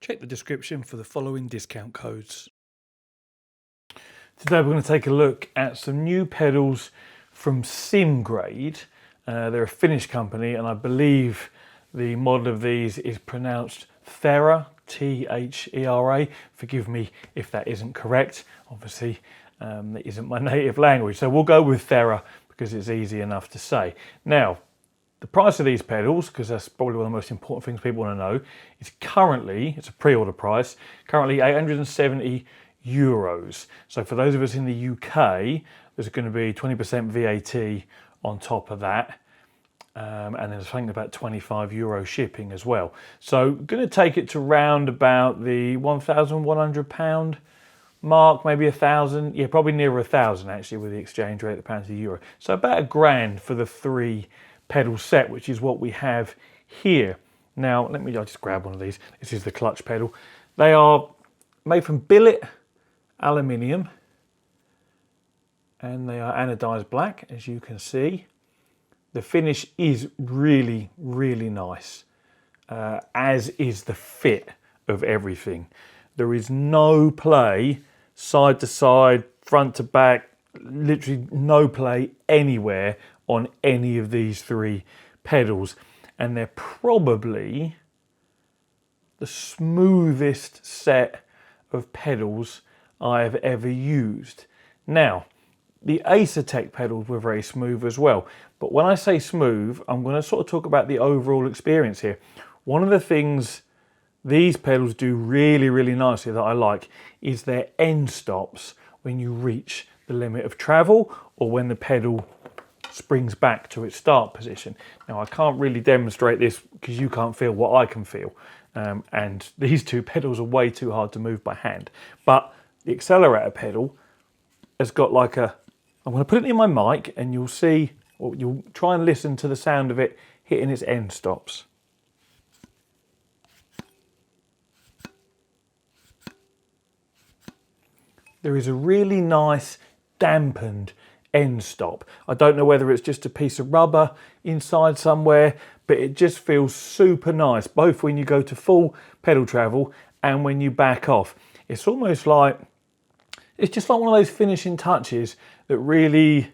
Check the description for the following discount codes. Today we're going to take a look at some new pedals from SimGrade. They're a Finnish company, and I believe the model of these is pronounced Thera, T-H-E-R-A. Forgive me if that isn't correct. Obviously, that isn't my native language. So we'll go with Thera because it's easy enough to say. Now, the price of these pedals, because that's probably one of the most important things people want to know, is currently, it's a pre-order price, currently €870. So for those of us in the UK, there's going to be 20% VAT on top of that. And there's something about €25 shipping as well. So going to take it to round about the £1,100 mark, maybe 1,000. Yeah, probably nearer 1,000 actually with the exchange rate, the pound to the euro. So about £1,000 for the 3 pedal set, which is what we have here. Now, I'll just grab one of these. This is the clutch pedal. They are made from billet aluminium and they are anodized black, as you can see. The finish is really, really nice, as is the fit of everything. There is no play side to side, front to back, literally no play anywhere on any of these 3 pedals, and they're probably the smoothest set of pedals I have ever used. Now, the Acertech pedals were very smooth as well, but when I say smooth, I'm going to sort of talk about the overall experience here. One of the things these pedals do really, really nicely that I like is their end stops when you reach the limit of travel or when the pedal springs back to its start position. Now, I can't really demonstrate this because you can't feel what I can feel, and these 2 pedals are way too hard to move by hand. But the accelerator pedal has got like I'm going to put it in my mic and you'll see, or you'll try and listen to the sound of it hitting its end stops. There is a really nice dampened end stop. I don't know whether it's just a piece of rubber inside somewhere, but it just feels super nice, both when you go to full pedal travel and when you back off. It's almost like, it's just like one of those finishing touches that really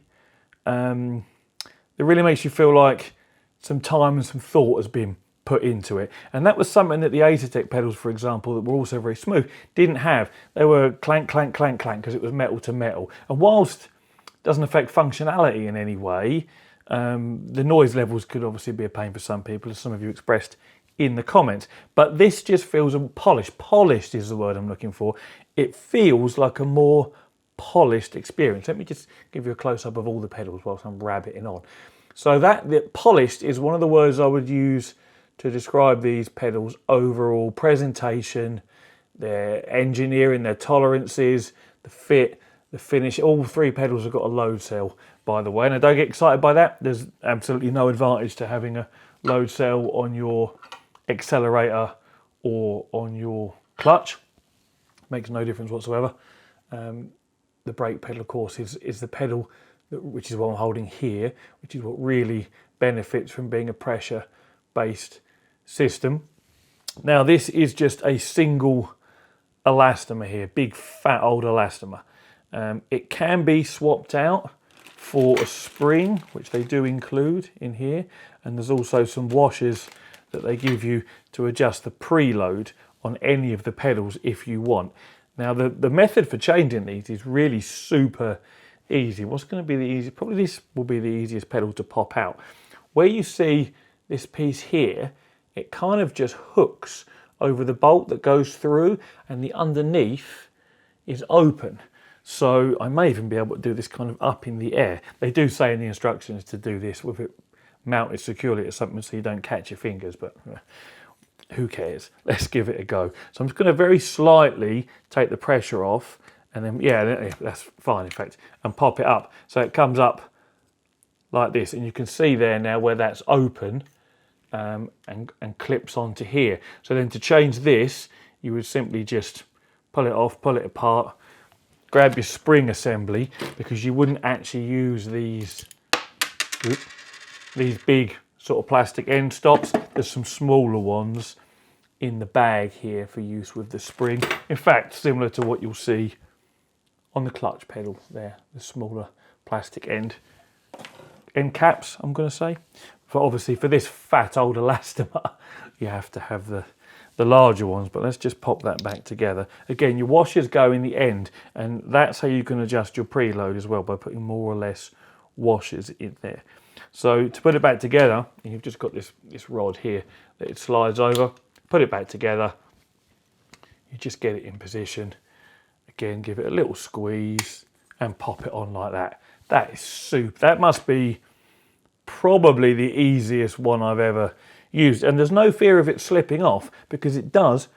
makes you feel like some time and some thought has been put into it. And that was something that the Acertech pedals, for example, that were also very smooth, didn't have. They were clank, clank, clank, clank, because it was metal to metal. And whilst it doesn't affect functionality in any way, the noise levels could obviously be a pain for some people, as some of you expressed in the comments. But this just feels polished. Polished is the word I'm looking for. It feels like a more polished experience. Let me just give you a close-up of all the pedals whilst I'm rabbiting on. So that polished is one of the words I would use to describe these pedals' overall presentation, their engineering, their tolerances, the fit, the finish. All 3 pedals have got a load cell, by the way. And I don't get excited by that. There's absolutely no advantage to having a load cell on your accelerator or on your clutch. Makes no difference whatsoever. The brake pedal, of course, is the pedal, which is what I'm holding here, which is what really benefits from being a pressure-based system. Now, this is just a single elastomer here, big fat old elastomer. It can be swapped out for a spring, which they do include in here, and there's also some washers that they give you to adjust the preload on any of the pedals if you want. Now, the method for changing these is really super easy. What's going to be the easiest? Probably this will be the easiest pedal to pop out. Where you see this piece here, it kind of just hooks over the bolt that goes through, and the underneath is open. So I may even be able to do this kind of up in the air. They do say in the instructions to do this with it mounted securely at something so you don't catch your fingers, but who cares? Let's give it a go. So I'm just going to very slightly take the pressure off, and then, yeah, that's fine in fact, and pop it up. So it comes up like this, and you can see there now where that's open and clips onto here. So then to change this, you would simply just pull it off, pull it apart, grab your spring assembly, because you wouldn't actually use these big sort of plastic end stops. There's some smaller ones in the bag here for use with the spring. In fact, similar to what you'll see on the clutch pedal there, the smaller plastic end caps, I'm going to say. But obviously for this fat old elastomer, you have to have the larger ones, but let's just pop that back together. Again, your washers go in the end, and that's how you can adjust your preload as well, by putting more or less washers in there. So to put it back together, you've just got this rod here that it slides over, put it back together, you just get it in position. Again, give it a little squeeze and pop it on like that. That is super. That must be probably the easiest one I've ever used, and there's no fear of it slipping off because it does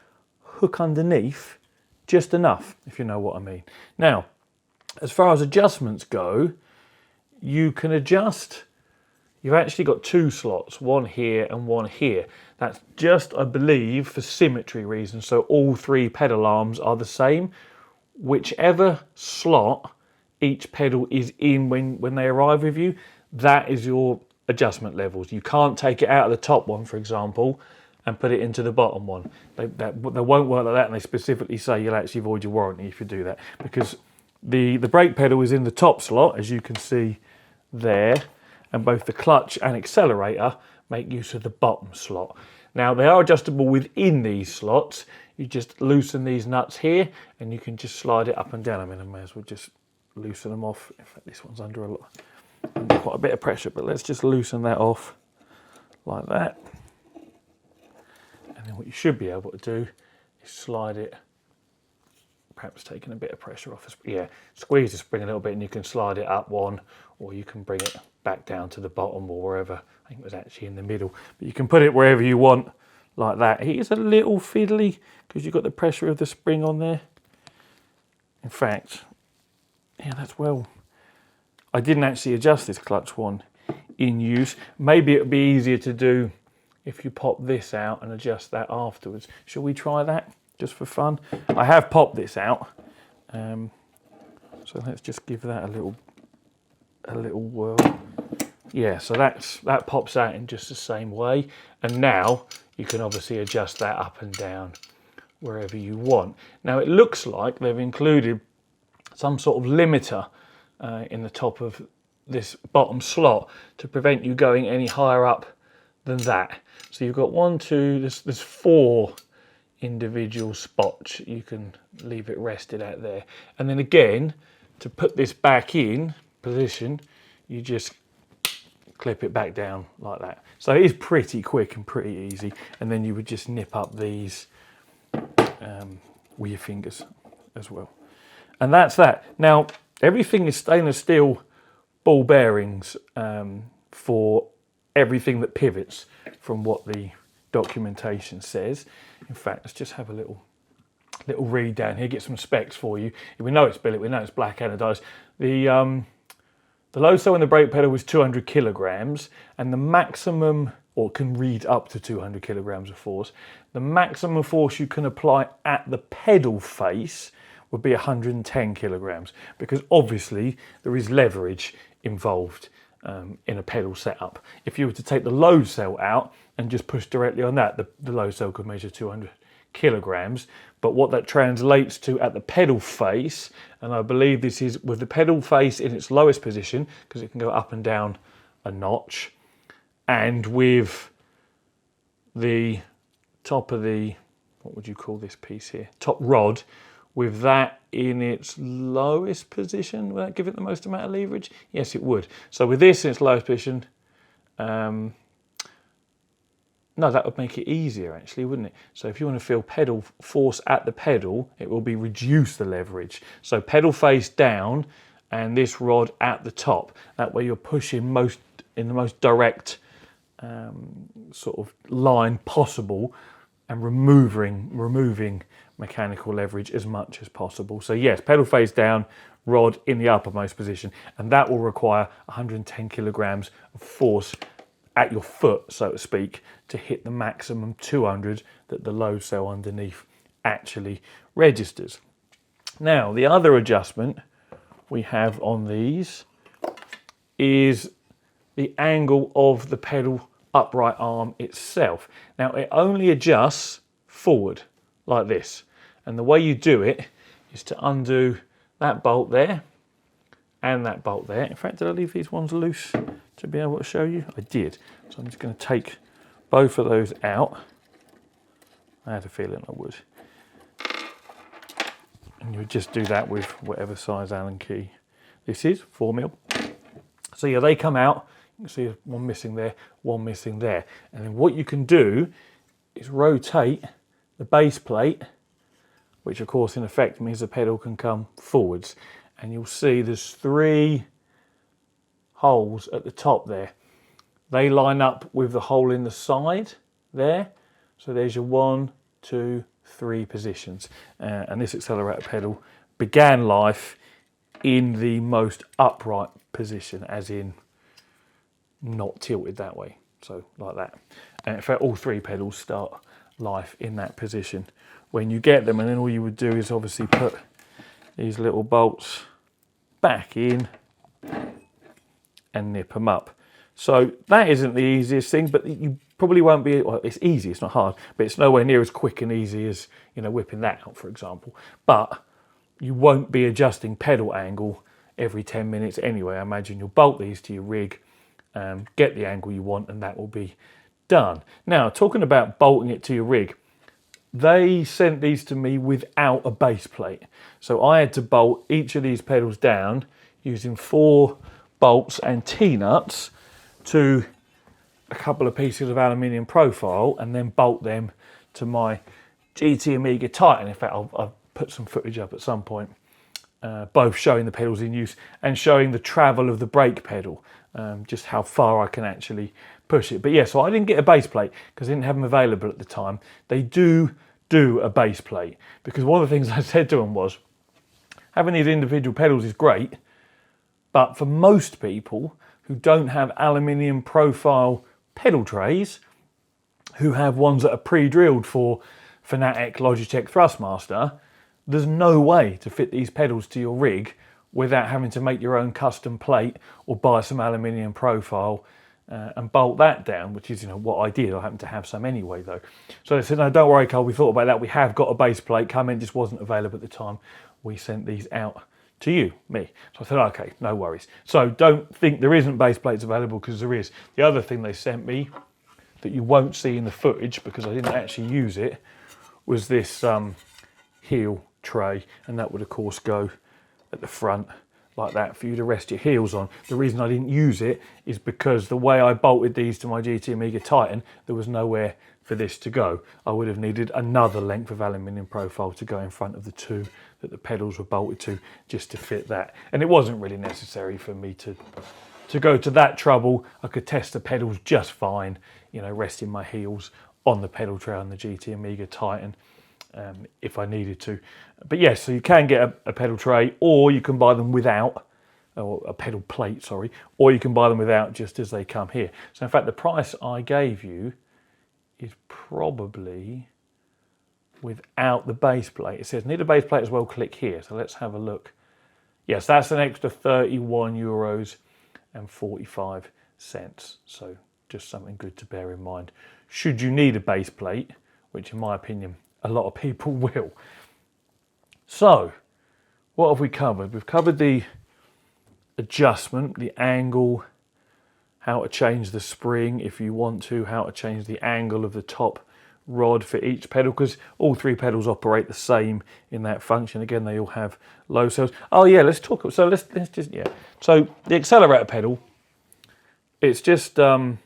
hook underneath just enough, if you know what I mean. Now, as far as adjustments go, you can adjust. You've actually got two slots, one here and one here. That's just, I believe, for symmetry reasons, so all three pedal arms are the same. Whichever slot each pedal is in when they arrive with you, that is your adjustment levels. You can't take it out of the top one, for example, and put it into the bottom one. They won't work like that, and they specifically say you'll actually void your warranty if you do that, because the brake pedal is in the top slot, as you can see there, and both the clutch and accelerator make use of the bottom slot. Now, they are adjustable within these slots. You just loosen these nuts here, and you can just slide it up and down. I mean, I may as well just loosen them off. In fact, this one's under quite a bit of pressure, but let's just loosen that off like that. And then what you should be able to do is slide it, perhaps taking a bit of pressure off. Yeah, squeeze the spring a little bit and you can slide it up one, or you can bring it back down to the bottom or wherever. I think it was actually in the middle, but you can put it wherever you want like that. It is a little fiddly because you've got the pressure of the spring on there. In fact, yeah, that's well. I didn't actually adjust this clutch one in use. Maybe it would be easier to do if you pop this out and adjust that afterwards. Shall we try that just for fun? I have popped this out, so let's just give that a little whirl. Yeah, so that pops out in just the same way, and now you can obviously adjust that up and down wherever you want. Now it looks like they've included some sort of limiter in the top of this bottom slot to prevent you going any higher up than that. So you've got there's 4 individual spots. You can leave it rested out there. And then again, to put this back in position, you just clip it back down like that. So it is pretty quick and pretty easy. And then you would just nip up these with your fingers as well. And that's that. Now, everything is stainless steel ball bearings for everything that pivots, from what the documentation says. In fact, let's just have a little read down here, get some specs for you. We know it's billet, we know it's black anodized. The load cell in the brake pedal was 200 kilograms, and the maximum, or can read up to 200 kilograms of force, the maximum force you can apply at the pedal face would be 110 kilograms, because obviously there is leverage involved in a pedal setup. If you were to take the load cell out and just push directly on that, the load cell could measure 200 kilograms. But what that translates to at the pedal face, and I believe this is with the pedal face in its lowest position, because it can go up and down a notch, and with the top of the, what would you call this piece here? Top rod, with that in its lowest position, will that give it the most amount of leverage? Yes, it would. So with this in its lowest position, no, that would make it easier actually, wouldn't it? So if you want to feel pedal force at the pedal, it will be reduce the leverage. So pedal face down and this rod at the top. That way you're pushing in the most direct sort of line possible, and removing mechanical leverage as much as possible. So yes, pedal face down, rod in the uppermost position, and that will require 110 kilograms of force at your foot, so to speak, to hit the maximum 200 that the load cell underneath actually registers. Now, the other adjustment we have on these is the angle of the pedal upright arm itself. Now, it only adjusts forward like this. And the way you do it is to undo that bolt there and that bolt there. In fact, did I leave these ones loose to be able to show you? I did. So I'm just going to take both of those out. I had a feeling I would. And you would just do that with whatever size Allen key this is, 4mm. So yeah, they come out. You can see one missing there, one missing there. And then what you can do is rotate the base plate, which of course in effect means the pedal can come forwards. And you'll see there's 3 holes at the top there. They line up with the hole in the side there. So there's your 1, 2, 3 positions. And this accelerator pedal began life in the most upright position, as in not tilted that way. So like that. And in fact, all 3 pedals start life in that position when you get them. And then all you would do is obviously put these little bolts back in and nip them up. So that isn't the easiest thing, but you probably won't be, well, it's easy, it's not hard, but it's nowhere near as quick and easy as, you know, whipping that out, for example. But you won't be adjusting pedal angle every 10 minutes anyway. I imagine you'll bolt these to your rig, get the angle you want, and that will be done. Now, talking about bolting it to your rig, they sent these to me without a base plate. So I had to bolt each of these pedals down using 4 bolts and T-nuts to a couple of pieces of aluminium profile and then bolt them to my GT Amiga Titan. In fact, I'll put some footage up at some point, both showing the pedals in use and showing the travel of the brake pedal, just how far I can actually push it. But yeah, so I didn't get a base plate because I didn't have them available at the time. They do a base plate, because one of the things I said to them was, having these individual pedals is great, but for most people who don't have aluminium profile pedal trays, who have ones that are pre-drilled for Fanatec, Logitech, Thrustmaster, there's no way to fit these pedals to your rig without having to make your own custom plate or buy some aluminium profile and bolt that down, which is, you know, what I did. I happen to have some anyway, though. So they said, no, don't worry, Carl, we thought about that. We have got a base plate coming, just wasn't available at the time. We sent these out to you, me. So I said, okay, no worries. So don't think there isn't base plates available, because there is. The other thing they sent me that you won't see in the footage, because I didn't actually use it, was this heel tray, and that would of course go at the front like that for you to rest your heels on. The reason I didn't use it is because the way I bolted these to my GT Amiga Titan, there was nowhere for this to go. I would have needed another length of aluminium profile to go in front of the 2 that the pedals were bolted to, just to fit that. And it wasn't really necessary for me to go to that trouble. I could test the pedals just fine, you know, resting my heels on the pedal tray on the GT Amiga Titan if I needed to. But yes, so you can get a pedal tray, or you can buy them without, or a pedal plate, sorry, or you can buy them without just as they come here. So in fact, the price I gave you is probably without the base plate. It says need a base plate as well, click here. So let's have a look. Yes, that's an extra €31.45. So just something good to bear in mind should you need a base plate, which in my opinion a lot of people will. So what have we covered? We've covered the adjustment, the angle, how to change the spring if you want to, how to change the angle of the top rod for each pedal, because all 3 pedals operate the same in that function. Again, they all have low cells. Oh yeah, let's talk. So let's just, yeah. So the accelerator pedal, it's just well,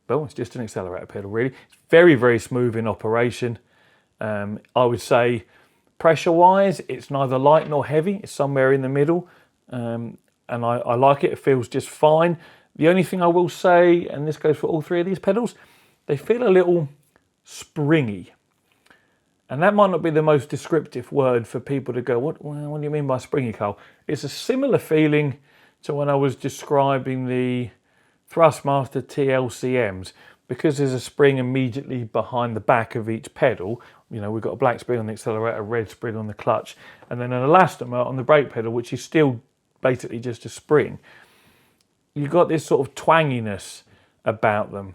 it's just an accelerator pedal really. It's very, very smooth in operation. I would say pressure wise, it's neither light nor heavy. It's somewhere in the middle, and I like it. It feels just fine. The only thing I will say, and this goes for all 3 of these pedals, they feel a little springy. And that might not be the most descriptive word for people to go, what do you mean by springy, Carl? It's a similar feeling to when I was describing the Thrustmaster TLCMs, because there's a spring immediately behind the back of each pedal. You know, we've got a black spring on the accelerator, a red spring on the clutch, and then an elastomer on the brake pedal, which is still basically just a spring. You've got this sort of twanginess about them.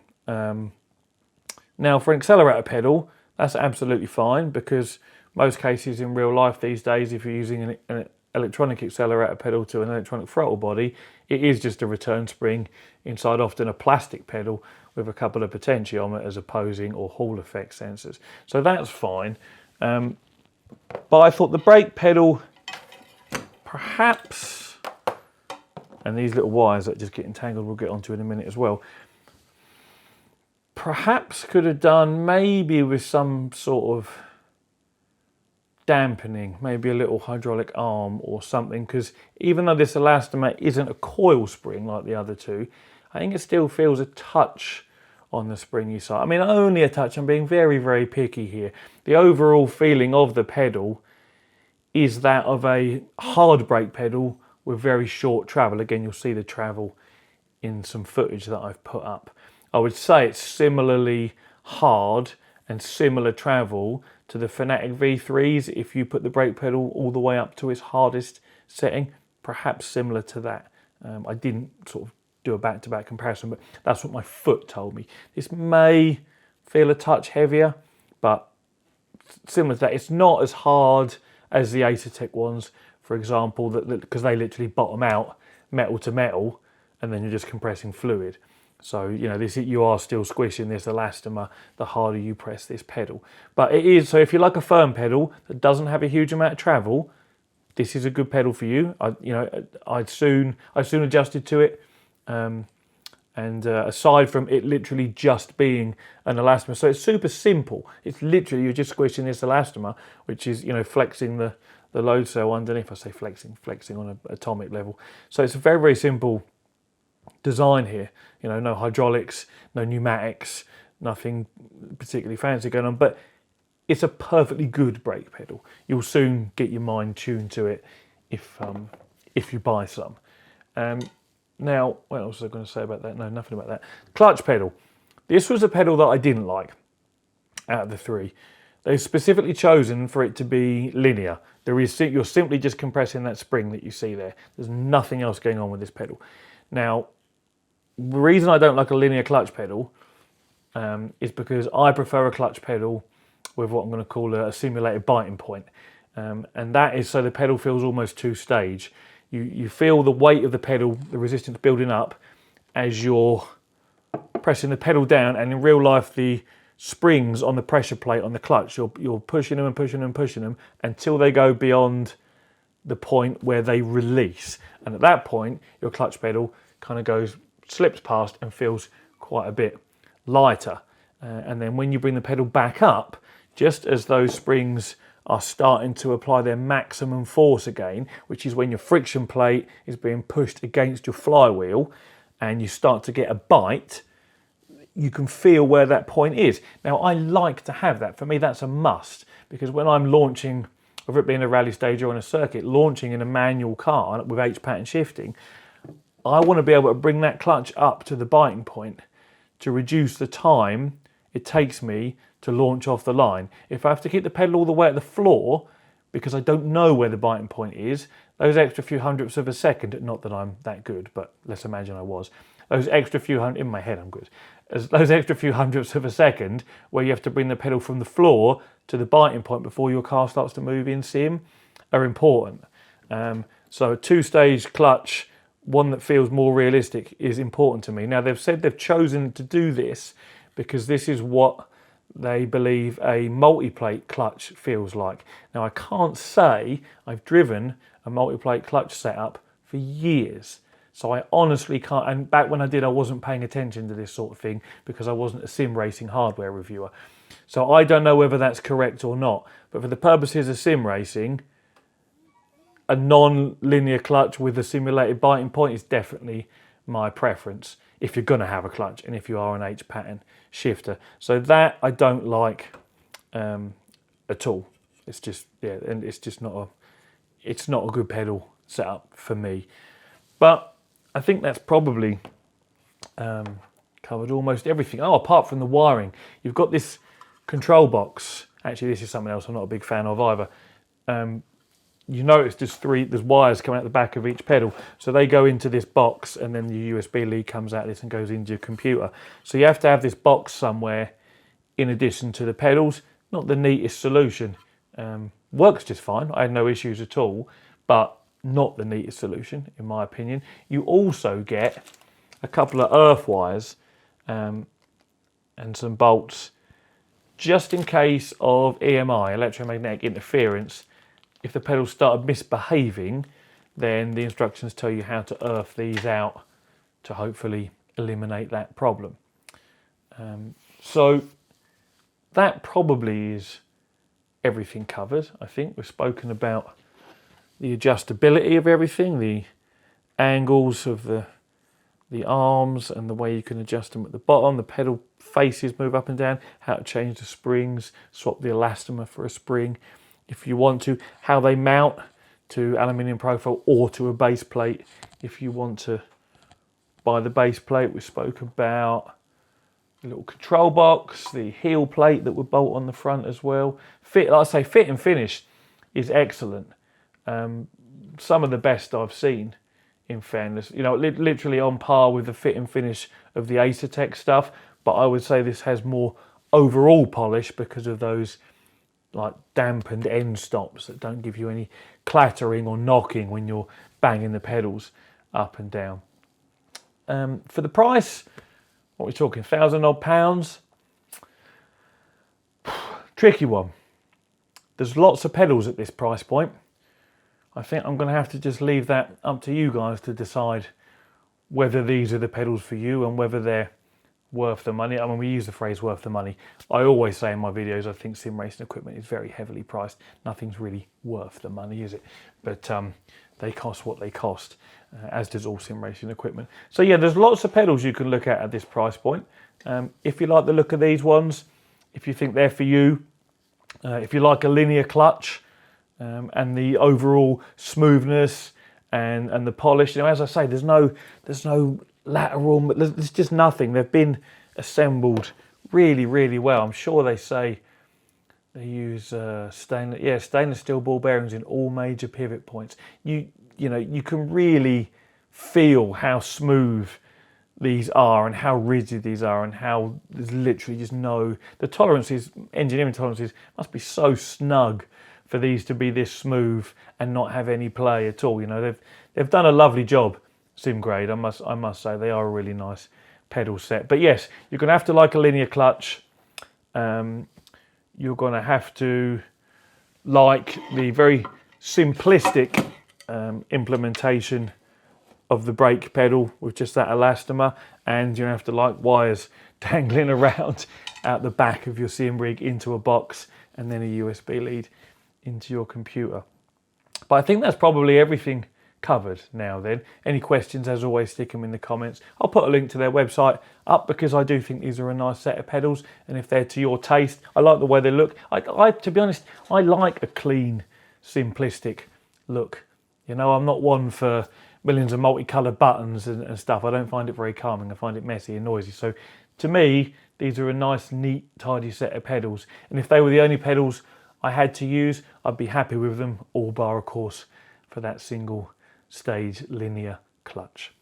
Now, for an accelerator pedal, that's absolutely fine, because most cases in real life these days, if you're using an electronic accelerator pedal to an electronic throttle body, it is just a return spring inside often a plastic pedal with a couple of potentiometers opposing or Hall effect sensors. So that's fine. But I thought the brake pedal, perhaps, and these little wires that just get entangled we'll get onto in a minute as well, perhaps could have done maybe with some sort of dampening, maybe a little hydraulic arm or something, because even though this elastomer isn't a coil spring like the other two, I think it still feels a touch on the springy side. I mean, only a touch. I'm being very, very picky here. The overall feeling of the pedal is that of a hard brake pedal with very short travel. Again, you'll see the travel in some footage that I've put up. I would say it's similarly hard and similar travel to the Fanatic V3s if you put the brake pedal all the way up to its hardest setting, perhaps similar to that. I didn't sort of do a back-to-back comparison, but that's what my foot told me. This may feel a touch heavier, but similar to that. It's not as hard as the Asetek ones, for example, because they literally bottom out metal to metal, and then you're just compressing fluid. So, you know, you are still squishing this elastomer the harder you press this pedal. But it is, so if you like a firm pedal that doesn't have a huge amount of travel, this is a good pedal for you. I soon adjusted to it. Aside from it literally just being an elastomer, so it's super simple. It's literally, you're just squishing this elastomer, which is, you know, flexing the load cell underneath. I say flexing on an atomic level. So it's a very, very simple design here. You know, no hydraulics, no pneumatics, nothing particularly fancy going on, but it's a perfectly good brake pedal. You'll soon get your mind tuned to it if you buy some. Now, what else was I going to say about that? No, nothing about that. Clutch pedal. This was a pedal that I didn't like out of the three. They've specifically chosen for it to be linear. You're simply just compressing that spring that you see there. There's nothing else going on with this pedal. Now, the reason I don't like a linear clutch pedal is because I prefer a clutch pedal with what I'm going to call a simulated biting point. And that is so the pedal feels almost two-stage. You feel the weight of the pedal, the resistance building up as you're pressing the pedal down, and in real life the springs on the pressure plate on the clutch, you're pushing them and pushing them and pushing them until they go beyond the point where they release. And at that point, your clutch pedal kind of slips past and feels quite a bit lighter. And then when you bring the pedal back up, just as those springs are starting to apply their maximum force again, which is when your friction plate is being pushed against your flywheel and you start to get a bite, you can feel where that point is. Now, I like to have that. For me, that's a must, because when I'm launching, whether it be in a rally stage or on a circuit, launching in a manual car with H-pattern shifting, I want to be able to bring that clutch up to the biting point to reduce the time it takes me to launch off the line. If I have to keep the pedal all the way at the floor because I don't know where the biting point is, those extra few hundredths of a second, not that I'm that good, but let's imagine I was, those extra few hundred, in my head I'm good, those extra few hundredths of a second where you have to bring the pedal from the floor to the biting point before your car starts to move in sim are important. So a two-stage clutch, one that feels more realistic, is important to me. Now, they've said they've chosen to do this because this is what they believe a multi-plate clutch feels like. Now, I can't say I've driven a multi-plate clutch setup for years, so I honestly can't. And back when I did, I wasn't paying attention to this sort of thing because I wasn't a sim racing hardware reviewer. So I don't know whether that's correct or not, but for the purposes of sim racing, a non-linear clutch with a simulated biting point is definitely my preference if you're going to have a clutch and if you are an H-pattern shifter. So that I don't like at all. It's just, yeah, and it's just not a good pedal setup for me. But I think that's probably covered almost everything. Oh, apart from the wiring, you've got this control box. Actually, this is something else I'm not a big fan of either. You notice there's wires coming out the back of each pedal. So they go into this box and then the USB lead comes out of this and goes into your computer. So you have to have this box somewhere in addition to the pedals. not the neatest solution. Works just fine. I had no issues at all, but not the neatest solution in my opinion. You also get a couple of earth wires and some bolts just in case of EMI, electromagnetic interference. If the pedals started misbehaving, then the instructions tell you how to earth these out to hopefully eliminate that problem. So that probably is everything covered. I think we've spoken about the adjustability of everything, the angles of the arms and the way you can adjust them at the bottom, the pedal faces move up and down, how to change the springs, swap the elastomer for a spring if you want to, how they mount to aluminium profile or to a base plate if you want to buy the base plate. We spoke about the little control box, the heel plate that would bolt on the front as well. Fit, like I say, fit and finish is excellent. Some of the best I've seen, in fairness. You know, literally on par with the fit and finish of the Acertech stuff, but I would say this has more overall polish because of those like dampened end stops that don't give you any clattering or knocking when you're banging the pedals up and down. For the price, what are we talking, £1,000 odd pounds? Tricky one. There's lots of pedals at this price point. I think I'm going to have to just leave that up to you guys to decide whether these are the pedals for you and whether they're worth the money. I mean, we use the phrase worth the money. I always say in my videos, I think sim racing equipment is very heavily priced. Nothing's really worth the money, is it? But they cost what they cost, as does all sim racing equipment. So yeah, there's lots of pedals you can look at this price point. If you like the look of these ones, if you think they're for you, if you like a linear clutch and the overall smoothness and the polish, you know, as I say, there's no lateral, there's just nothing. They've been assembled really, really well. I'm sure they say they use stainless steel ball bearings in all major pivot points. You know, you can really feel how smooth these are and how rigid these are and how there's literally just the tolerances, engineering tolerances must be so snug for these to be this smooth and not have any play at all. You know, they've done a lovely job, SimGrade. I must say they are a really nice pedal set. But yes, you're going to have to like a linear clutch. You're going to have to like the very simplistic implementation of the brake pedal with just that elastomer, and you have to like wires dangling around out the back of your sim rig into a box and then a USB lead into your computer. But I think that's probably everything covered now then. Any questions, as always, stick them in the comments. I'll put a link to their website up because I do think these are a nice set of pedals, and if they're to your taste, I like the way they look. I to be honest, I like a clean, simplistic look. You know, I'm not one for millions of multicoloured buttons and stuff. I don't find it very calming. I find it messy and noisy. So to me, these are a nice, neat, tidy set of pedals. And if they were the only pedals I had to use, I'd be happy with them, all bar, of course, for that single stage linear clutch.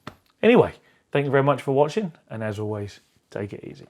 Anyway, thank you very much for watching, and as always, take it easy.